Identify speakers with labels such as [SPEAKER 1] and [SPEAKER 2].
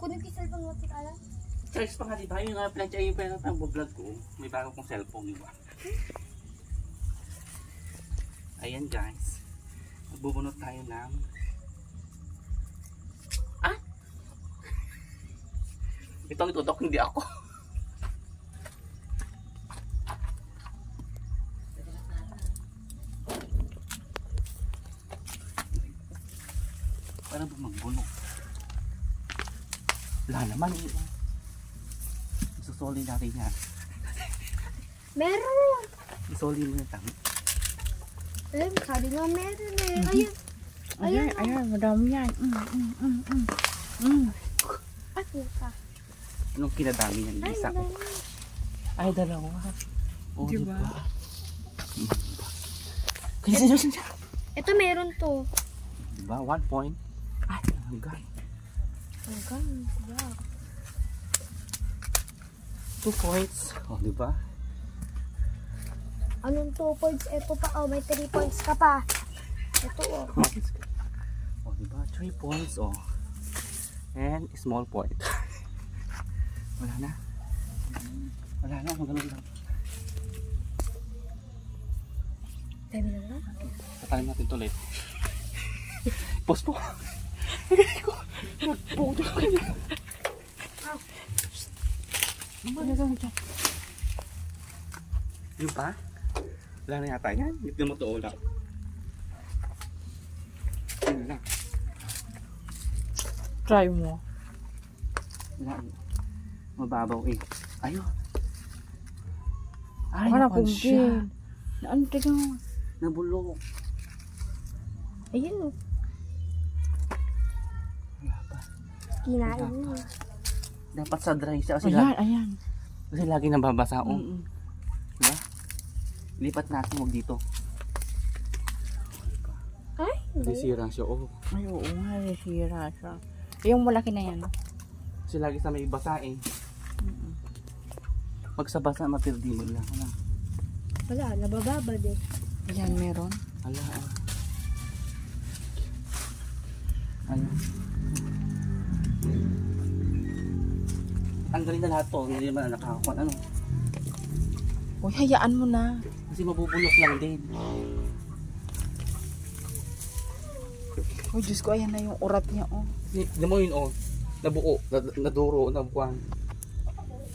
[SPEAKER 1] Kunin ko yung cellphone mo, tita Alan.
[SPEAKER 2] Charge pa nga diba? Yung nga pinag-charge pa yung vlog ko. May bago kong cellphone diba? Ayan guys. Magbubunot tayo ng... Ah! Ito ang itutok, hindi ako. Para ba magbunot? Wala naman eh. Isusoli natin yan.
[SPEAKER 1] Meron!
[SPEAKER 2] Isoli mo yung tami.
[SPEAKER 1] Eh, sabi nga meron eh. Ayun.
[SPEAKER 3] Ayan, madami yan.
[SPEAKER 1] Ay, puta.
[SPEAKER 2] Anong kinadami yan?
[SPEAKER 1] Ay,
[SPEAKER 2] Isa ko.
[SPEAKER 1] madami.
[SPEAKER 2] Ay, dalawa. Oh,
[SPEAKER 3] Diba?
[SPEAKER 2] Kasi siya.
[SPEAKER 1] Ito meron to.
[SPEAKER 2] Diba? 1 point. Ay, hanggang.
[SPEAKER 1] Hanggang, diba?
[SPEAKER 2] 2 points. Oh, diba?
[SPEAKER 1] Anong 2 points? Ito pa, oh, may 3 points ka pa. Ito, oh.
[SPEAKER 2] Oh, diba? 3 points, oh. And small point. Wala na. Wala na, magaling lang.
[SPEAKER 1] Dami na nga.
[SPEAKER 2] Patayin natin ito ulit. Post po. Nagputo ko kanya. Yung pa? Wala na yata yan. Hindi naman ito ulap. Yun lang.
[SPEAKER 3] Try mo.
[SPEAKER 2] Wala. Mababaw eh. Ayun. Ay,
[SPEAKER 3] Wala
[SPEAKER 2] napan
[SPEAKER 3] kong
[SPEAKER 2] siya.
[SPEAKER 3] Ano tignan mo?
[SPEAKER 2] Nabulok.
[SPEAKER 1] Ayun, oh.
[SPEAKER 2] Wala pa.
[SPEAKER 1] Kinain mo.
[SPEAKER 2] Dapat sa dry siya.
[SPEAKER 3] Ayan.
[SPEAKER 2] Kasi lagi nababasa. Oh.
[SPEAKER 3] Mm-mm.
[SPEAKER 2] Diba? Lipat natin huwag dito.
[SPEAKER 1] Ay, hindi.
[SPEAKER 2] Sisira siya. Oh.
[SPEAKER 3] Ay, oo nga, sira siya. Yung malaki na yan.
[SPEAKER 2] Kasi lagi sa may basa eh. Pag sa basa matirdi mo lang.
[SPEAKER 1] Wala, nabababad eh.
[SPEAKER 3] Ayan, meron.
[SPEAKER 2] Ala. Ano? Tanggalin na lahat to. Hindi naman nakakakuha. Ano?
[SPEAKER 3] Uy, hayaan mo na.
[SPEAKER 2] Kasi mabubulok lang din.
[SPEAKER 3] Uy, Diyos ko, ayan na yung urat niya, oh.
[SPEAKER 2] Hindi mo yun oh. Nabuo. Naduro. Nabukuhan.